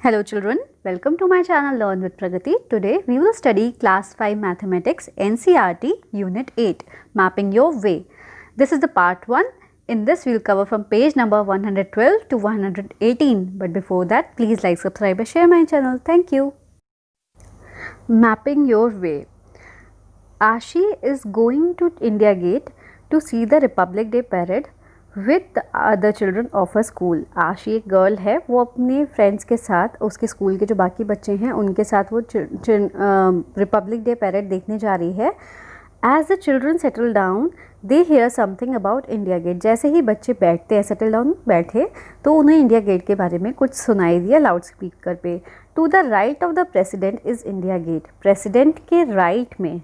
Hello children, welcome to my channel Learn with Pragati. Today we will study class 5 mathematics NCERT unit 8 mapping your way. This is the part 1. In this we will cover from page number 112 to 118. But before that, please like, subscribe and share my channel. Thank you. Mapping your way. Ashi is going to India Gate to see the Republic Day parade with other children of a school. आशी एक girl है, वो अपने friends के साथ, उसके school के जो बाकी बच्चे हैं उनके साथ वो रिपब्लिक डे पैरेड देखने जा रही है. As the children settle down they hear something about India Gate. जैसे ही बच्चे बैठते हैं, सेटल डाउन बैठे, तो उन्हें इंडिया गेट के बारे में कुछ सुनाई दिया लाउड स्पीकर पे. To the right of the president is India Gate. President के राइट में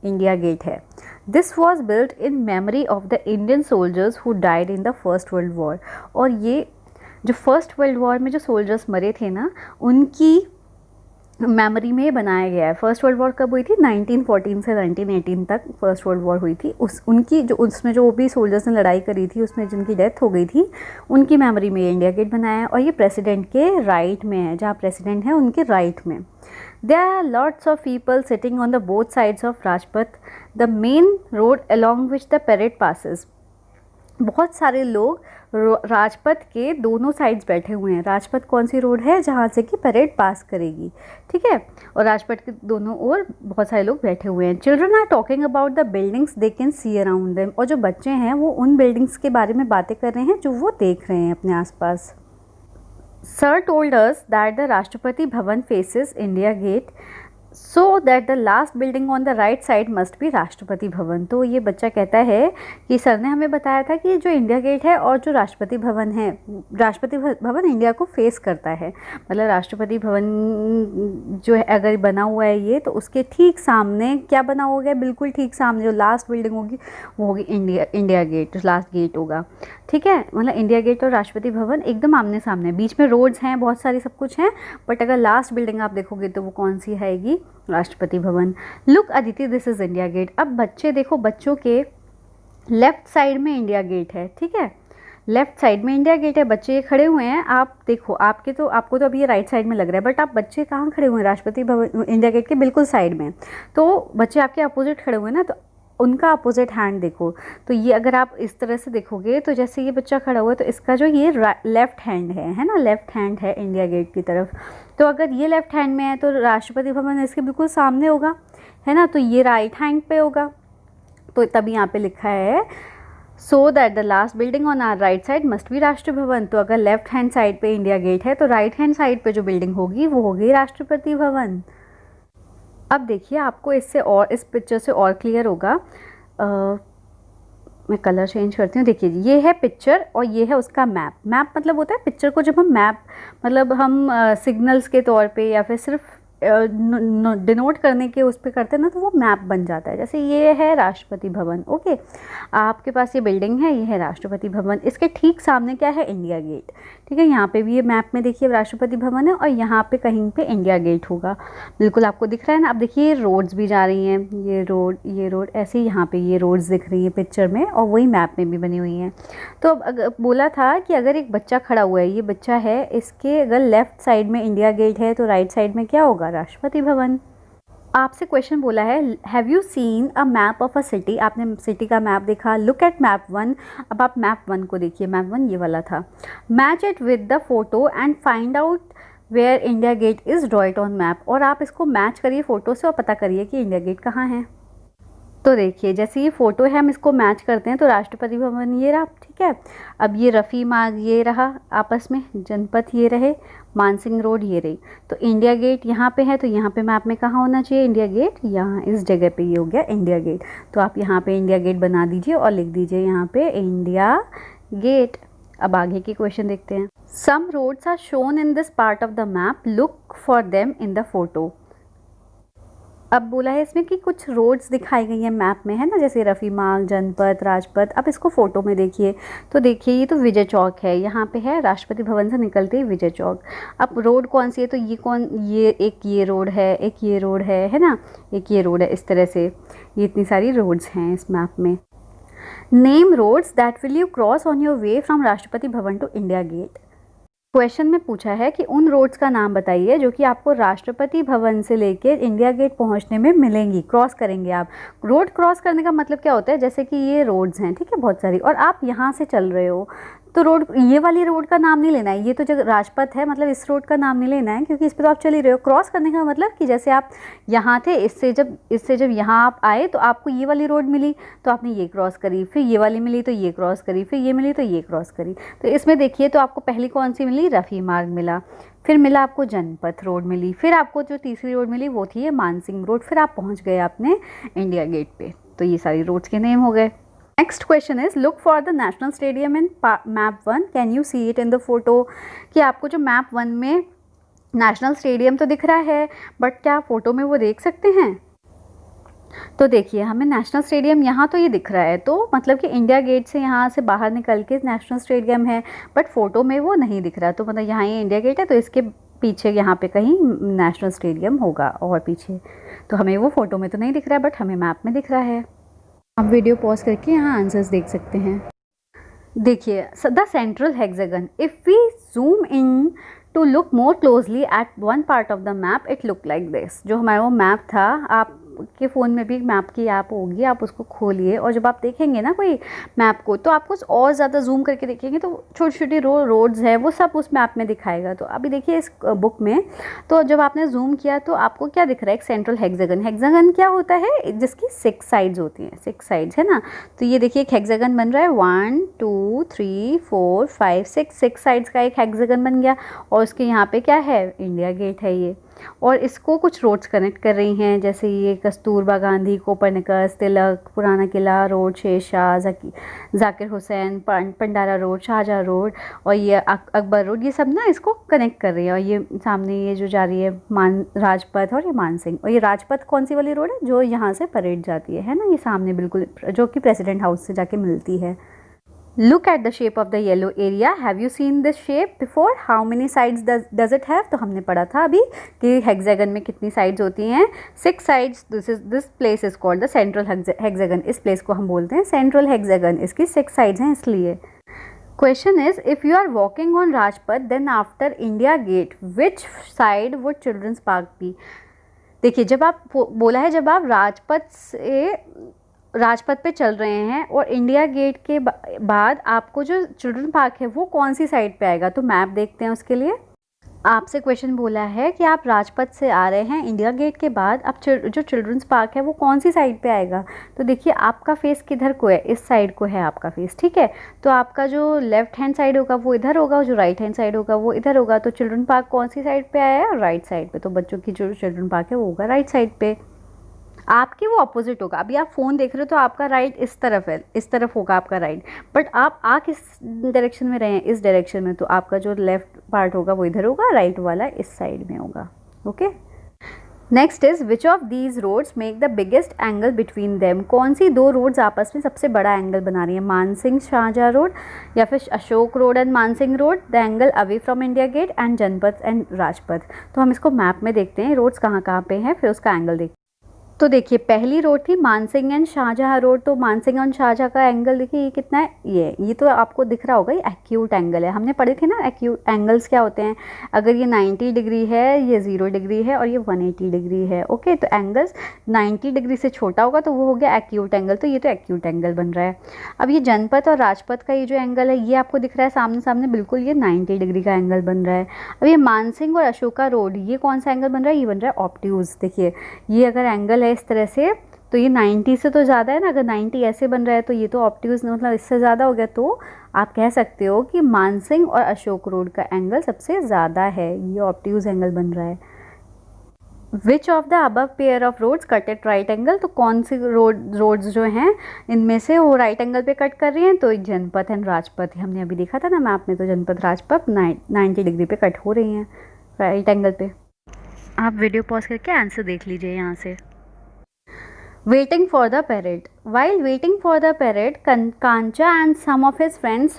इंडिया गेट है. This was built in memory of the Indian soldiers who died in the first world war. और ये जो first world war में जो soldiers मरे थे ना, उनकी मेमोरी में बनाया गया है. फर्स्ट वर्ल्ड वॉर कब हुई थी? 1914 से 1918 तक फर्स्ट वर्ल्ड वॉर हुई थी. उनकी जो उसमें जो भी सोल्जर्स ने लड़ाई करी थी, उसमें जिनकी डेथ हो गई थी, उनकी मेमोरी में इंडिया गेट बनाया है. और ये प्रेसिडेंट के राइट में है, जहाँ प्रेसिडेंट है उनके राइट में. There are lots of people sitting on the both sides of Rajpath, the main road along which the parade passes. बहुत सारे लोग राजपथ के दोनों साइड्स बैठे हुए हैं. राजपथ कौन सी रोड है? जहाँ से कि परेड पास करेगी, ठीक है. और राजपथ के दोनों ओर बहुत सारे लोग बैठे हुए हैं. Children are talking about the buildings they can see around them. और जो बच्चे हैं वो उन बिल्डिंग्स के बारे में बातें कर रहे हैं जो वो देख रहे हैं अपने आसपास. Sir told us that the Rashtrapati Bhavan faces India Gate, so that the last building on the right side must be Rashtrapati Bhavan. तो ये बच्चा कहता है कि सर ने हमें बताया था कि जो इंडिया गेट है और जो राष्ट्रपति भवन है, राष्ट्रपति भवन इंडिया को फेस करता है. मतलब राष्ट्रपति भवन जो है अगर बना हुआ है ये, तो उसके ठीक सामने क्या बना हुआ है? बिल्कुल ठीक सामने जो लास्ट बिल्डिंग होगी वो होगी इंडिया गेट, जो लास्ट गेट होगा, ठीक है. मतलब इंडिया गेट और राष्ट्रपति भवन एकदम आमने सामने. बीच में रोड्स हैं, बहुत सारी सब कुछ हैं, बट अगर लास्ट बिल्डिंग आप देखोगे तो वो कौन सी आएगी? Rashtrapati Bhavan. Look Aditi, this is India gate. अब बच्चे देखो, बच्चों के लेफ्ट साइड में इंडिया गेट है, ठीक है. लेफ्ट साइड में इंडिया गेट है. बच्चे खड़े हुए हैं. आप देखो, आपको तो अभी ये राइट साइड में लग रहा है, बट आप बच्चे कहाँ खड़े हुए हैं? राष्ट्रपति भवन इंडिया गेट के बिल्कुल साइड में. तो बच्चे आपके अपोजिट खड़े हुए हैं ना, तो उनका अपोजिट हैंड देखो. तो ये अगर आप इस तरह से देखोगे, तो जैसे ये बच्चा खड़ा हुआ है, तो इसका जो ये लेफ्ट हैंड है ना, लेफ्ट हैंड है इंडिया गेट की तरफ. तो अगर ये लेफ्ट हैंड में है तो राष्ट्रपति भवन इसके बिल्कुल सामने होगा, है ना. तो ये राइट हैंड पे होगा. तो तभी यहाँ पे लिखा है so that the last building on our right side must be Rashtra Bhavan. तो अगर लेफ्ट हैंड साइड पे इंडिया गेट है, तो राइट हैंड साइड पे जो बिल्डिंग होगी वो होगी राष्ट्रपति भवन. अब देखिए, आपको इससे और इस पिक्चर से और क्लियर होगा. मैं कलर चेंज करती हूँ. देखिए, ये है पिक्चर और ये है उसका मैप. मैप मतलब होता है पिक्चर को जब हम मैप मतलब हम सिग्नल्स के तौर पे या फिर सिर्फ डिनोट करने के उस पर करते हैं ना, तो वो मैप बन जाता है. जैसे ये है राष्ट्रपति भवन, ओके. आपके पास ये बिल्डिंग है, ये है राष्ट्रपति भवन. इसके ठीक सामने क्या है? इंडिया गेट, ठीक है. यहाँ पे भी ये मैप में देखिए राष्ट्रपति भवन है और यहाँ पे कहीं पे इंडिया गेट होगा. बिल्कुल आपको दिख रहा है ना. अब देखिए रोड्स भी जा रही हैं, ये रोड ऐसे ही यहाँ पे ये रोड्स दिख रही है पिक्चर में, और वही मैप में भी बनी हुई हैं. तो अब बोला था कि अगर एक बच्चा खड़ा हुआ है, ये बच्चा है, इसके अगर लेफ्ट साइड में इंडिया गेट है तो राइट साइड में क्या होगा? राष्ट्रपति भवन. आपसे क्वेश्चन बोला है, have you seen a map of a city. आपने सिटी का मैप देखा. Look at map 1. अब आप मैप 1 को देखिए. मैप 1 ये वाला था. Match it with the photo and find out where India gate is draw it on map. और आप इसको मैच करिए फ़ोटो से और पता करिए कि इंडिया गेट कहाँ है. तो देखिए, जैसे ये फ़ोटो है, हम इसको मैच करते हैं तो राष्ट्रपति भवन ये रहा, ठीक है. अब ये रफ़ी मार्ग ये रहा, आपस में जनपथ ये रहे, मानसिंह रोड ये रही. तो इंडिया गेट यहाँ पे है, तो यहाँ पे मैप में कहाँ होना चाहिए इंडिया गेट? यहाँ इस जगह पे ये हो गया इंडिया गेट. तो आप यहाँ पे इंडिया गेट बना दीजिए और लिख दीजिए यहाँ पे इंडिया गेट. अब आगे की क्वेश्चन देखते हैं. Some roads are shown in this part of the map, look for them in the photo. अब बोला है इसमें कि कुछ रोड्स दिखाई गई हैं मैप में, है ना, जैसे रफ़ी मार्ग, जनपथ, राजपथ. अब इसको फ़ोटो में देखिए. तो देखिए, ये तो विजय चौक है, यहाँ पे है राष्ट्रपति भवन से निकलते ही विजय चौक. अब रोड कौन सी है? तो ये एक ये रोड है, एक ये रोड है ना, एक ये रोड है. इस तरह से ये इतनी सारी रोड्स हैं इस मैप में. Name roads that will you cross on your way from Rashtrapati Bhavan to India gate. Question में पूछा है कि उन रोड्स का नाम बताइए जो कि आपको राष्ट्रपति भवन से लेकर इंडिया गेट पहुंचने में मिलेंगी, क्रॉस करेंगे आप। रोड क्रॉस करने का मतलब क्या होता है, जैसे कि ये रोड्स हैं, ठीक है, बहुत सारी, और आप यहाँ से चल रहे हो तो रोड, ये वाली रोड का नाम नहीं लेना है, ये तो जगह राजपथ है, मतलब इस रोड का नाम नहीं लेना है, क्योंकि इस पर तो आप चल ही रहे हो। क्रॉस करने का मतलब कि जैसे आप यहाँ थे, इससे जब यहाँ आप आए तो आपको ये वाली रोड मिली तो आपने ये क्रॉस करी, फिर ये वाली मिली तो ये क्रॉस करी, फिर ये मिली तो ये क्रॉस करी। तो इसमें देखिए, तो आपको पहली कौन सी मिली, रफ़ी मार्ग मिला, फिर मिला आपको जनपथ रोड मिली, फिर आपको जो तीसरी रोड मिली वो थी ये मानसिंह रोड, फिर आप पहुँच गए अपने इंडिया गेट पे। तो ये सारी रोड्स के नेम हो गए। Next question is look for the national stadium in map 1, can you see it in the photo. कि आपको जो मैप 1 में नेशनल स्टेडियम तो दिख रहा है, बट क्या फ़ोटो में वो देख सकते हैं। तो देखिए, हमें नेशनल स्टेडियम यहाँ तो ये दिख रहा है, तो मतलब कि इंडिया गेट से यहाँ से बाहर निकल के नेशनल स्टेडियम है, बट फ़ोटो में वो नहीं दिख रहा। तो मतलब यहाँ ये इंडिया गेट है, तो इसके पीछे यहाँ पे कहीं नेशनल स्टेडियम होगा और पीछे, तो हमें वो फ़ोटो में तो नहीं दिख रहा है, बट हमें मैप में दिख रहा है। आप वीडियो पॉज करके यहाँ आंसर्स देख सकते हैं। देखिए, the central hexagon, if we zoom in to look more closely at one part of the map, it look like this. जो हमारा वो मैप था, आपके फ़ोन में भी मैप की ऐप होगी, आप उसको खोलिए और जब आप देखेंगे ना कोई मैप को, तो आपको और ज़्यादा जूम करके देखेंगे तो छोटी छोटी रोड्स है वो सब उस मैप में दिखाएगा। तो अभी देखिए इस बुक में, तो जब आपने जूम किया तो आपको क्या दिख रहा है, एक सेंट्रल हेक्सागन। हेक्सागन क्या होता है, जिसकी 6 साइड्स होती हैं, 6 साइड्स है ना। तो ये देखिए एक हेक्सागन बन रहा है, 1 2 3 4 5 6 साइड्स का एक हेक्सागन बन गया, और उसके यहाँ पे क्या है, इंडिया गेट है ये। और इसको कुछ रोड्स कनेक्ट कर रही हैं, जैसे ये Kasturba Gandhi, Copernicus, Tilak, Purana Qila road, Shershah, Zakir Hussain, Pandara road, Shahjahan road, और ये अकबर रोड, ये सब ना इसको कनेक्ट कर रही है। और ये सामने ये जो जा रही है राजपथ, और ये मानसिंह, और ये राजपथ कौन सी वाली रोड है, जो यहाँ से परेड जाती है ना, ये सामने बिल्कुल, जो कि प्रेसिडेंट हाउस से जाके मिलती है। Look at the shape of the yellow area. Have you seen this shape before? How many sides does it have? तो हमने पढ़ा था अभी कि हेक्सागन में कितनी साइड्स होती हैं, 6 sides. This place is called the central hexagon. इस प्लेस को हम बोलते हैं सेंट्रल हेक्सागन, इसकी 6 sides हैं इसलिए। Question is, if you are walking on Rajpath, then after India Gate, which side would Children's Park be? देखिए, जब आप बोला है, जब आप राजपथ पे चल रहे हैं और इंडिया गेट के बाद आपको जो चिल्ड्रन पार्क है वो कौन सी साइड पे आएगा, तो मैप देखते हैं उसके लिए। आपसे क्वेश्चन बोला है कि आप राजपथ से आ रहे हैं, इंडिया गेट के बाद आप जो चिल्ड्रंस पार्क है वो कौन सी साइड पे आएगा। तो देखिए, आपका फेस किधर को है, इस साइड को है आपका फेस, ठीक है। तो आपका जो लेफ्ट हैंड साइड होगा वो इधर होगा, और जो राइट हैंड साइड होगा वो इधर होगा। तो चिल्ड्रन पार्क कौन सी साइड पे आया है, राइट साइड पे। तो बच्चों की जो चिल्ड्रन पार्क है वो होगा राइट साइड पे। आपकी वो अपोजिट होगा। अभी आप फ़ोन देख रहे हो तो आपका राइट इस तरफ है, इस तरफ होगा आपका राइट, बट आप किस डायरेक्शन में रहे हैं, इस डायरेक्शन में, तो आपका जो लेफ्ट पार्ट होगा वो इधर होगा, राइट वाला इस साइड में होगा। Okay, next is which of these roads make the biggest angle between them. कौन सी 2 रोड्स आपस में सबसे बड़ा एंगल बना रही है, मानसिंह शाहजहाँ रोड या फिर Ashok road and Mansingh road, the angle away from India gate and Janpath and Rajpath. तो हम इसको मैप में देखते हैं, रोड्स कहाँ कहाँ पे हैं, फिर उसका एंगल देखते हैं। तो देखिए, पहली रोड थी मानसिंह एंड शाहजहाँ रोड, तो मानसिंह एंड शाहजहाँ का एंगल देखिए ये कितना है, ये तो आपको दिख रहा होगा, ये एक्यूट एंगल है। हमने पढ़े थे ना एक्यूट एंगल्स क्या होते हैं, अगर ये 90 डिग्री है, ये 0 डिग्री है और ये 180 डिग्री है। ओके, तो एंगल्स 90 डिग्री से छोटा होगा तो वो हो गया एक्यूट एंगल, तो ये तो एक्यूट एंगल बन रहा है। अब ये जनपथ और राजपथ का ये जो एंगल है ये आपको दिख रहा है सामने सामने, बिल्कुल ये 90 डिग्री का एंगल बन रहा है। अब ये मानसिंह और अशोका रोड, ये कौन सा एंगल बन रहा है, ये बन रहा है ऑब्ट्यूज। देखिए, ये अगर एंगल है इस तरह से, तो ये 90 से तो ज़्यादा है ना, अगर 90 ऐसे बन रहा है तो ये तो ऑब्ट्यूज मतलब इससे ज़्यादा हो गया। तो आप कह सकते हो कि मानसिंह और अशोक रोड का एंगल सबसे ज़्यादा है, ये ऑब्ट्यूज एंगल बन रहा है। Which of the above pair of roads cut at right angle, तो कौन सी रोड्स जो हैं इनमें से वो राइट एंगल पे कट कर रही हैं, तो जनपथ एंड राजपथ, हमने अभी देखा था ना मैप में, तो जनपथ राजपथ 90 डिग्री पे कट हो रही हैं राइट एंगल पे। आप वीडियो पॉज करके आंसर देख लीजिए यहाँ से। Waiting for the parade, While waiting for the parade, Kancha and some of his friends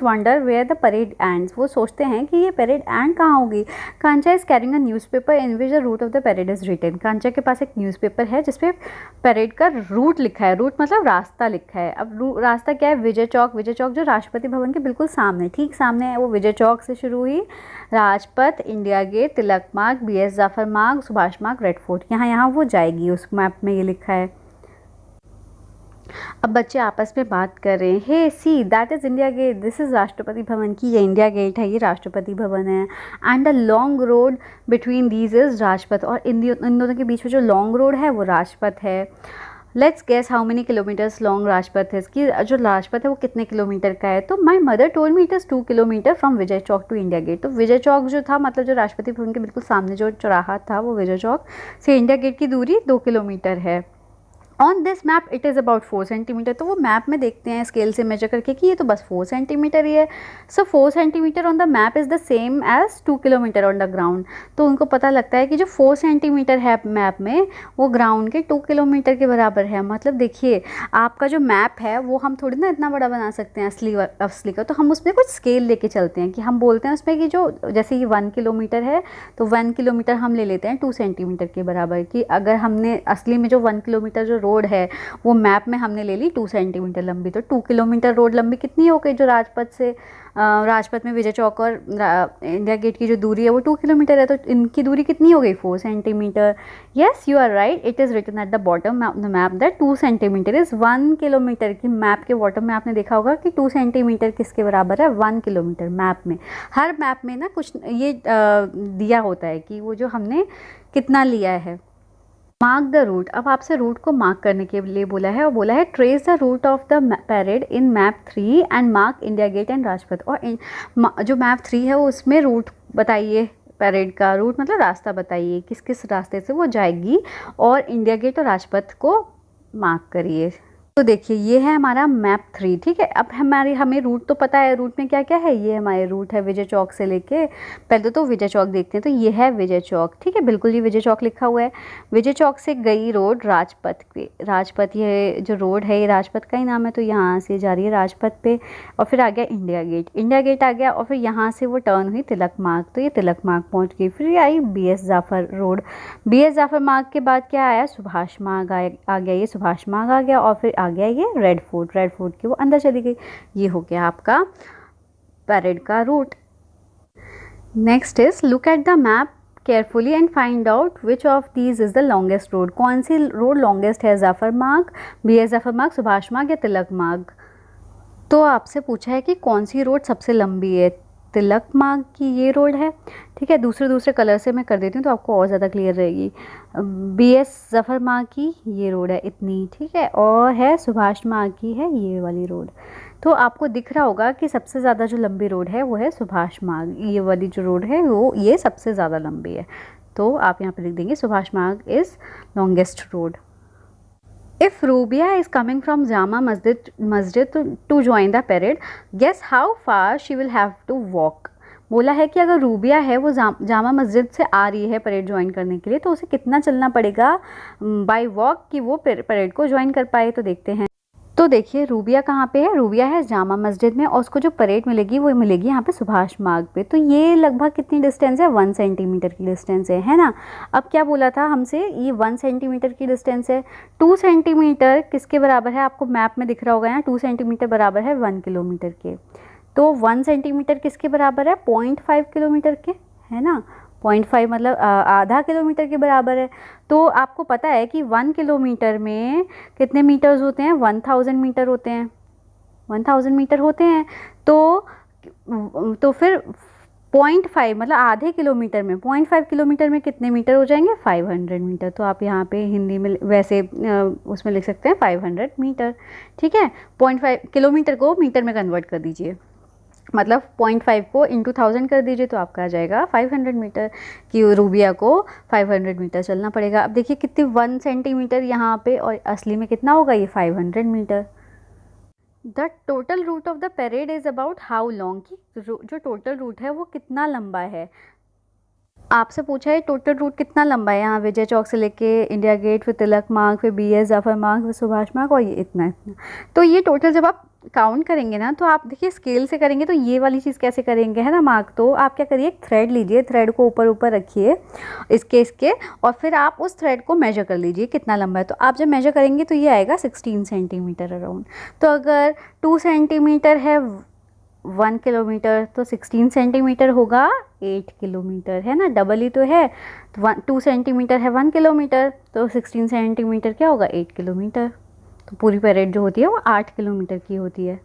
wonder where the parade ends. वो सोचते हैं कि ये parade end कहाँ होगी. Kancha is carrying a newspaper in which the route of the parade is written. Kancha के पास एक newspaper है जिसपे parade का route लिखा है. route मतलब रास्ता लिखा है. अब रास्ता क्या है? विजय चौक जो राष्ट्रपति भवन के बिल्कुल सामने, ठीक सामने है. वो विजय चौक से शुरू हुई, राजपथ, इंडिया गेट, तिलक मार्ग, BS जाफर मार्ग, सुभाष मार्ग, रेड फोर्ट, यहाँ वो जाएगी. उस मैप में ये लिखा है. अब बच्चे आपस में बात कर रहे हैं. Hey see, that is India Gate, this is Rashtrapati Bhavan की, ये इंडिया गेट है, ये राष्ट्रपति भवन है. And the long road between these is Rajpath, और इन दोनों के बीच में जो लॉन्ग रोड है वो राजपथ है. Let's guess how many kilometres long Rajpath है. इसकी जो राजपथ है वो कितने किलोमीटर का है. तो my mother told me it is 2 kilometre from Vijay Chowk to India gate. तो विजय चौक जो था, मतलब जो राष्ट्रपति भवन के बिल्कुल सामने जो चौराहा था, वो विजय चौक से इंडिया गेट की दूरी 2 किलोमीटर है. On this map it is about 4 centimetre. तो वो मैप में देखते हैं स्केल से मेजर करके कि ये तो बस 4 सेंटीमीटर ही है. So 4 centimetre on the map is the same as 2 kilometre on the ground. तो उनको पता लगता है कि जो 4 सेंटीमीटर है मैप में, वो ग्राउंड के 2 किलोमीटर के बराबर है. मतलब देखिए, आपका जो मैप है वो हम थोड़ी ना इतना बड़ा बना सकते हैं असली का. तो हम उसमें कुछ स्केल लेके चलते हैं कि हम बोलते हैं उसमें कि जो जैसे ये 1 किलोमीटर है तो 1 किलोमीटर हम ले लेते हैं 2 सेंटीमीटर के बराबर. कि अगर हमने असली में जो 1 किलोमीटर जो रोड है वो मैप में हमने ले ली 2 सेंटीमीटर लंबी, तो 2 किलोमीटर रोड लंबी कितनी हो गई. जो राजपथ में विजय चौक और इंडिया गेट की जो दूरी है वो 2 किलोमीटर है. तो इनकी दूरी कितनी हो गई? 4 centimetre. Yes, you are right. It is written at the bottom of the map that 2 centimetre is 1 kilometre. की मैप के बॉटम में आपने देखा होगा कि 2 सेंटीमीटर किसके बराबर है? 1 किलोमीटर. मैप में, हर मैप में ना कुछ ये दिया होता है कि वो जो हमने कितना लिया है. Mark the route. अब आपसे रूट को मार्क करने के लिए बोला है, और बोला है trace the route of the parade in map 3 and mark India gate and Rajpath. और जो मैप 3 है उसमें रूट बताइए, पैरेड का रूट मतलब रास्ता बताइए, किस किस रास्ते से वो जाएगी, और इंडिया गेट और राजपथ को मार्क करिए. तो देखिए, ये है हमारा मैप 3. ठीक है, अब हमें रूट तो पता है. रूट में क्या क्या है? ये हमारे रूट है विजय चौक से लेके, पहले तो विजय चौक देखते हैं. तो ये है विजय चौक. ठीक है, बिल्कुल ये विजय चौक लिखा हुआ है. विजय चौक से गई रोड राजपथ पे. राजपथ, ये जो रोड है ये राजपथ का ही नाम है. तो यहाँ से जा रही है राजपथ पे, और फिर आ गया इंडिया गेट. इंडिया गेट आ गया, और फिर यहाँ से वो टर्न हुई तिलक मार्ग. तो ये तिलक मार्ग पहुँच गई. फिर आई BS Jafar road. BS Jafar मार्ग के बाद क्या आया? सुभाष मार्ग आ गया. ये सुभाष मार्ग आ गया, और फिर आ गया ये रेड फोर्ट. रेड फोर्ट के वो अंदर चली गई. ये हो गया आपका पैरेड का route. Next is look at the map carefully and find out which of these is the longest road. कौन सी रोड लॉन्गेस्ट है? जाफर मार्ग, BS जाफर मार्ग, सुभाष मार्ग या तिलक मार्ग. तो आपसे पूछा है कि कौन सी रोड सबसे लंबी है. तिलक मार्ग की ये रोड है. ठीक है, दूसरे कलर से मैं कर देती हूँ तो आपको और ज़्यादा क्लियर रहेगी. BS जाफर मार्ग की ये रोड है इतनी. ठीक है, और है सुभाष मार्ग की है ये वाली रोड. तो आपको दिख रहा होगा कि सबसे ज़्यादा जो लंबी रोड है वो है सुभाष मार्ग. ये वाली जो रोड है वो ये सबसे ज़्यादा लंबी है. तो आप यहाँ पे लिख देंगे सुभाष मार्ग is longest road. If Rubia is coming from Jama Masjid to join the parade, guess how far she will have to walk. बोला है कि अगर रूबिया है वो जामा मस्जिद से आ रही है परेड ज्वाइन करने के लिए, तो उसे कितना चलना पड़ेगा बाय वॉक कि वो परेड को ज्वाइन कर पाए. तो देखते हैं. तो देखिए, रूबिया कहाँ पे है? रूबिया है जामा मस्जिद में, और उसको जो परेड मिलेगी वो मिलेगी यहाँ पे सुभाष मार्ग पे. तो ये लगभग कितनी डिस्टेंस है? 1 सेंटीमीटर की डिस्टेंस है ना. अब क्या बोला था हमसे? ये 1 सेंटीमीटर की डिस्टेंस है. 2 सेंटीमीटर किसके बराबर है? आपको मैप में दिख रहा होगा यहाँ. 2 सेंटीमीटर बराबर है 1 किलोमीटर के. तो 1 सेंटीमीटर किसके बराबर है? 0.5 किलोमीटर के, है ना. 0.5 मतलब आधा किलोमीटर के बराबर है. तो आपको पता है कि 1 किलोमीटर में कितने मीटर्स होते हैं? 1000 मीटर होते हैं. 1000 मीटर होते हैं. तो फिर 0.5 मतलब आधे किलोमीटर में, 0.5 किलोमीटर में कितने मीटर हो जाएंगे? 500 मीटर. तो आप यहाँ पे हिंदी में वैसे उसमें लिख सकते हैं 500 मीटर. ठीक है, 0.5 किलोमीटर को मीटर में कन्वर्ट कर दीजिए, मतलब 0.5 को इंटू 1000 कर दीजिए, तो आपका आ जाएगा 500 मीटर. कि रूबिया को 500 मीटर चलना पड़ेगा. अब देखिए कितनी 1 सेंटीमीटर यहाँ पे, और असली में कितना होगा? ये 500 metre. The total route of the parade is about how long. की जो टोटल रूट है वो कितना लंबा है? आपसे पूछा है टोटल रूट कितना लंबा है यहाँ विजय चौक से लेके इंडिया गेट, फिर तिलक मार्ग, फिर BS जाफर मार्ग, फिर सुभाष मार्ग, और ये इतना इतना। तो ये टोटल जब आप काउंट करेंगे ना, तो आप देखिए स्केल से करेंगे तो ये वाली चीज़ कैसे करेंगे, है ना मार्क। तो आप क्या करिए, एक थ्रेड लीजिए, थ्रेड को ऊपर ऊपर रखिए इसके, और फिर आप उस थ्रेड को मेजर कर लीजिए कितना लंबा है। तो आप जब मेजर करेंगे तो ये आएगा 16 सेंटीमीटर अराउंड। तो अगर 2 सेंटीमीटर है 1 किलोमीटर, तो 16 सेंटीमीटर होगा 8 किलोमीटर, है ना, डबल ही तो है। तो 2 सेंटीमीटर है 1 किलोमीटर, तो 16 सेंटीमीटर क्या होगा, 8 किलोमीटर। तो पूरी परेड जो होती है वो 8 किलोमीटर की होती है।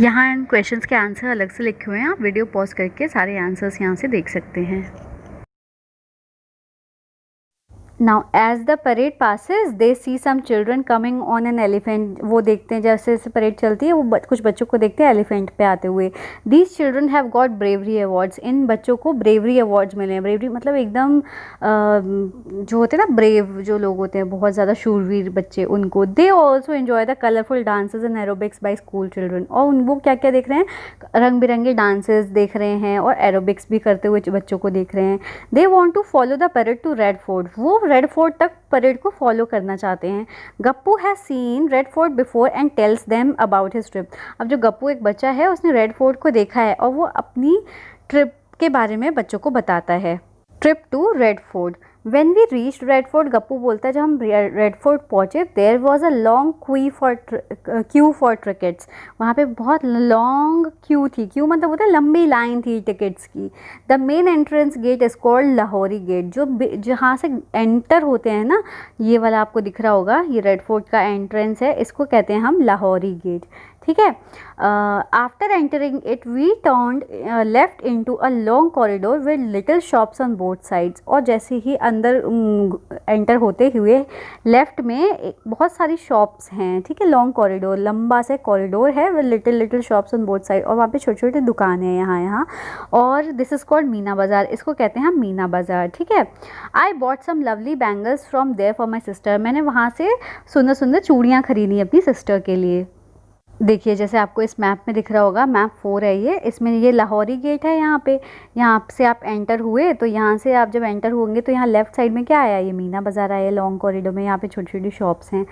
यहाँ इन क्वेश्चंस के आंसर अलग से लिखे हुए हैं, आप वीडियो पॉज करके सारे आंसर्स यहाँ से देख सकते हैं। Now as the parade passes they see some children coming on an elephant। वो देखते हैं जैसे जैसे परेड चलती है वो कुछ बच्चों को देखते हैं एलिफेंट पे आते हुए। These children have got bravery awards। इन बच्चों को bravery awards मिले हैं। bravery मतलब एकदम जो होते हैं ना ब्रेव जो लोग होते हैं, बहुत ज़्यादा शूरवीर बच्चे, उनको। They also enjoy the colorful dances and aerobics by school children। और उन वो क्या क्या देख रहे हैं, रंग बिरंगे डांसेस देख रहे हैं और एरोबिक्स भी करते हुए बच्चों को देख रहे हैं। They want to follow the parade to Red Fort। वो रेड फोर्ट तक परेड को फॉलो करना चाहते हैं। Gappu has seen red fort before and tells them about his trip. अब जो गप्पू एक बच्चा है उसने रेड फोर्ट को देखा है और वो अपनी ट्रिप के बारे में बच्चों को बताता है। Trip to red fort. When we reach red fort, Gappu बोलता है जब हम रेड फोर्ट पहुँचे, there was a long queue for tickets. वहाँ पे बहुत लॉन्ग क्यू थी। क्यू मतलब होता है लंबी लाइन थी टिकट्स की। The main entrance gate is called Lahori gate. जो जहाँ से एंटर होते हैं ना, ये वाला आपको दिख रहा होगा, ये रेड फोर्ट का एंट्रेंस है, इसको कहते हैं हम लाहौरी गेट। ठीक है। After entering it we turned left into a long corridor with little shops on both sides. और जैसे ही अंदर एंटर होते हुए लेफ्ट में बहुत सारी शॉप्स हैं। ठीक है, लॉन्ग कॉरिडोर, लंबा से कॉरिडोर है with little little shops on both side, और वहाँ पे छोटी छोटी दुकानें हैं यहाँ। और दिस इज़ कॉल्ड मीना बाज़ार, इसको कहते हैं हम मीना बाज़ार। ठीक है। I bought some lovely bangles from there for my sister. मैंने वहाँ से सुंदर सुंदर चूड़ियाँ खरीदी अपनी सिस्टर के लिए। देखिए जैसे आपको इस मैप में दिख रहा होगा, मैप 4 है ये, इसमें ये लाहौरी गेट है। यहाँ पे, यहाँ से आप एंटर हुए तो यहाँ से आप जब एंटर होंगे तो यहाँ लेफ्ट साइड में क्या आया, ये मीना बाज़ार आया लॉन्ग कॉरिडोर में। यहाँ पे छोटी छोटी शॉप्स हैं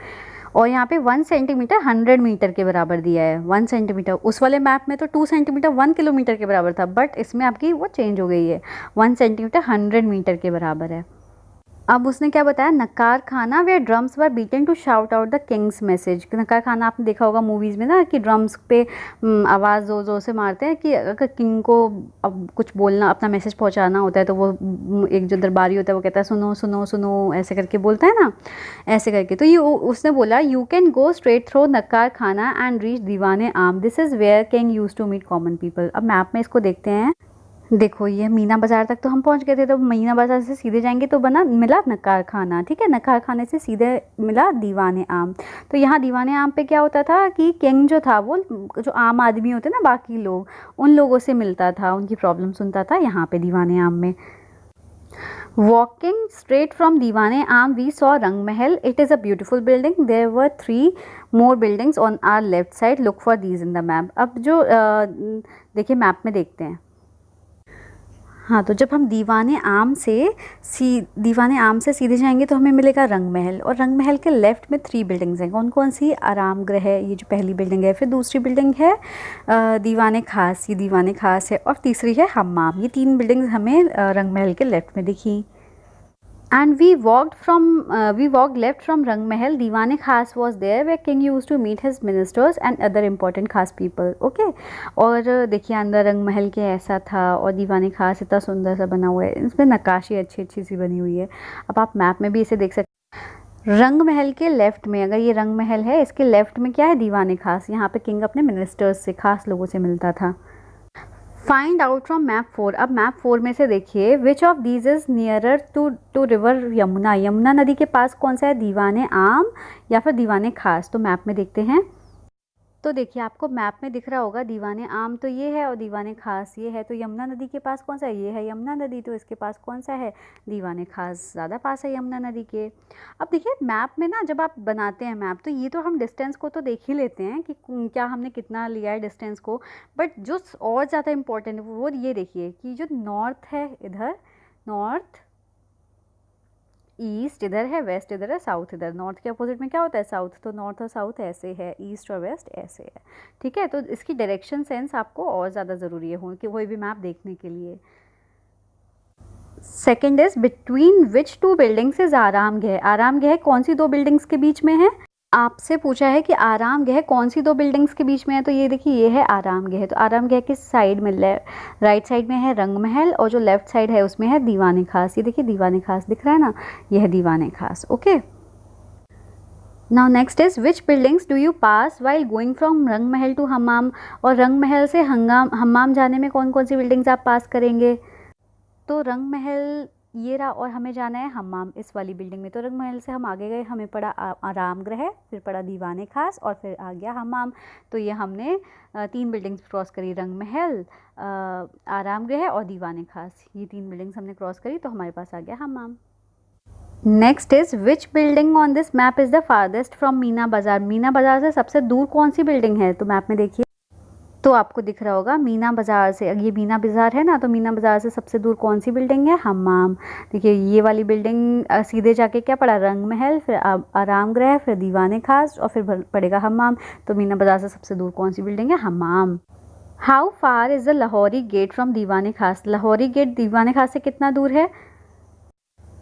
और यहाँ पे 1 सेंटीमीटर 100 मीटर के बराबर दिया है। 1 सेंटीमीटर, उस वाले मैप में तो 2 सेंटीमीटर 1 किलोमीटर के बराबर था, बट इसमें आपकी वो चेंज हो गई है, 1 सेंटीमीटर 100 मीटर के बराबर है। अब उसने क्या बताया, Naqqar Khana where drums were beaten to shout out the king's message. Naqqar Khana आपने देखा होगा मूवीज़ में ना, कि ड्रम्स पे आवाज़ ज़ोर ज़ोर से मारते हैं कि अगर किंग को अब कुछ बोलना, अपना मैसेज पहुंचाना होता है, तो वो एक जो दरबारी होता है वो कहता है सुनो सुनो सुनो, ऐसे करके बोलता है ना, ऐसे करके। तो ये उसने बोला you can go straight through Naqqar Khana and reach Diwan-e Aam, this is where king use to meet common people. अब मैप में इसको देखते हैं। देखो ये मीना बाज़ार तक तो हम पहुंच गए थे, तो मीना बाज़ार से सीधे जाएंगे तो मिला नकार खाना। ठीक है, नकार खाने से सीधे मिला दीवाने आम। तो यहाँ दीवाने आम पे क्या होता था कि किंग जो था वो जो आम आदमी होते ना, बाकी लोग, उन लोगों से मिलता था, उनकी प्रॉब्लम सुनता था यहाँ पे दीवाने आम में। वॉकिंग स्ट्रेट फ्रॉम दीवाने आम we saw Rang Mahal. It is a beautiful building. There were 3 more buildings on our left side, look for these in the map. अब जो देखिए मैप में देखते हैं। हाँ, तो जब हम दीवाने आम से सीधे जाएंगे तो हमें मिलेगा रंग महल, और रंग महल के लेफ्ट में 3 बिल्डिंग्स हैं। कौन कौन सी, आराम गृह है, ये जो पहली बिल्डिंग है, फिर दूसरी बिल्डिंग है दीवाने खास, ये दीवाने खास है, और तीसरी है हम्माम। ये 3 बिल्डिंग्स हमें रंग महल के लेफ्ट में दिखी। And we walked left from Rang Mahal. Diwane Khas was there where king used to meet his ministers and other important खास people. Okay? और देखिए अंदर रंग महल के ऐसा था, और दीवाने खास इतना सुंदर सा बना हुआ है, इसमें नक्काशी अच्छी अच्छी सी बनी हुई है। अब आप मैप में भी इसे देख सकते हैं। रंग महल के लेफ्ट में, अगर ये रंग महल है, इसके लेफ्ट में क्या है, दीवाने खास। यहाँ पे किंग अपने मिनिस्टर्स से, खास लोगों से मिलता था। Find out from map 4। अब मैप 4 में से देखिए which of these is nearer to river Yamuna. Yamuna नदी के पास कौन सा है, दीवाने आम या फिर दीवाने खास। तो मैप में देखते हैं। तो देखिए आपको मैप में दिख रहा होगा दीवाने आम तो ये है और दीवाने खास ये है। तो यमुना नदी के पास कौन सा है, ये है यमुना नदी, तो इसके पास कौन सा है, दीवाने खास ज़्यादा पास है यमुना नदी के। अब देखिए मैप में ना, जब आप बनाते हैं मैप, तो ये तो हम डिस्टेंस को तो देख ही लेते हैं कि क्या हमने कितना लिया है डिस्टेंस को, बट जो और ज़्यादा इम्पोर्टेंट है वो ये देखिए कि जो नॉर्थ है इधर, नॉर्थ, ईस्ट इधर है, वेस्ट इधर है, साउथ इधर। नॉर्थ के अपोजिट में क्या होता है? साउथ। तो नॉर्थ और साउथ ऐसे है, ईस्ट और वेस्ट ऐसे है, ठीक है। तो इसकी डायरेक्शन सेंस आपको और ज़्यादा ज़रूरी है हो कि कोई भी मैप देखने के लिए। Second is between which two buildings is Aramgah. Aramgah कौन सी दो बिल्डिंग्स के बीच में है? आपसे पूछा है कि आरामगह कौन सी दो बिल्डिंग्स के बीच में है, तो ये देखिए ये है आरामगह। तो आरामगह किस साइड में? राइट साइड में है रंग महल, और जो लेफ्ट साइड है उसमें है दीवाने खास। ये देखिए दीवाने खास दिख रहा है ना, ये है दीवाने खास। Okay, now next is which buildings do you pass while going from रंग महल टू हम्माम। और रंग महल से हम्माम जाने में कौन कौन सी बिल्डिंग्स आप पास करेंगे? तो रंग महल ये रहा, और हमें जाना है हम्माम इस वाली बिल्डिंग में। तो रंग महल से हम आगे गए, हमें पड़ा आरामगृह, फिर पड़ा दीवाने खास, और फिर आ गया हम्माम। तो ये हमने 3 बिल्डिंग्स क्रॉस करी, रंग महल, आरामगृह और दीवाने खास। ये 3 बिल्डिंग्स हमने क्रॉस करी, तो हमारे पास आ गया Hammam. Next is which building on this map is the farthest from Meena Bazaar. Meena बाज़ार से सबसे दूर कौन सी बिल्डिंग है? तो मैप में देखिए तो आपको दिख रहा होगा मीना बाज़ार से, ये मीना बाज़ार है ना, तो मीना बाज़ार से सबसे दूर कौन सी बिल्डिंग है? हम्माम। देखिए ये वाली बिल्डिंग सीधे जाके क्या पड़ा? रंग महल, फिर आरामगृह, फिर दीवाने खास, और फिर पड़ेगा हम्माम। तो मीना बाज़ार से सबसे दूर कौन सी बिल्डिंग है? Hammam. How far is the Lahori gate from Diwane Khas. Lahori gate दीवाने खास से कितना दूर है?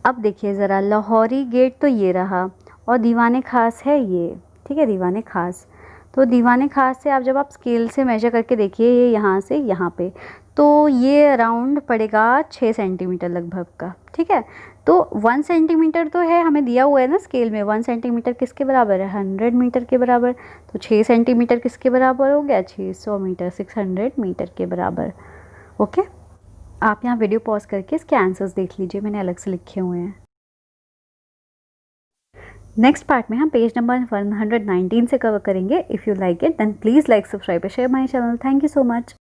अब देखिए ज़रा, लाहौरी गेट तो ये रहा, और दीवाने खास है ये, ठीक है, दीवाने खास। तो दीवाने खास से आप जब आप स्केल से मेजर करके देखिए, ये यहाँ से यहाँ पे, तो ये अराउंड पड़ेगा 6 सेंटीमीटर लगभग का, ठीक है। तो 1 सेंटीमीटर तो है, हमें दिया हुआ है ना स्केल में, 1 सेंटीमीटर किसके बराबर है? 100 मीटर के बराबर। तो 6 सेंटीमीटर किसके बराबर हो गया? 600 मीटर, 600 मीटर के बराबर। ओके, आप यहाँ वीडियो पॉज करके इसके आंसर्स देख लीजिए, मैंने अलग से लिखे हुए हैं। नेक्स्ट पार्ट में हम पेज नंबर 119 से कवर करेंगे। If you like it then please like, subscribe, share my channel. Thank you so much.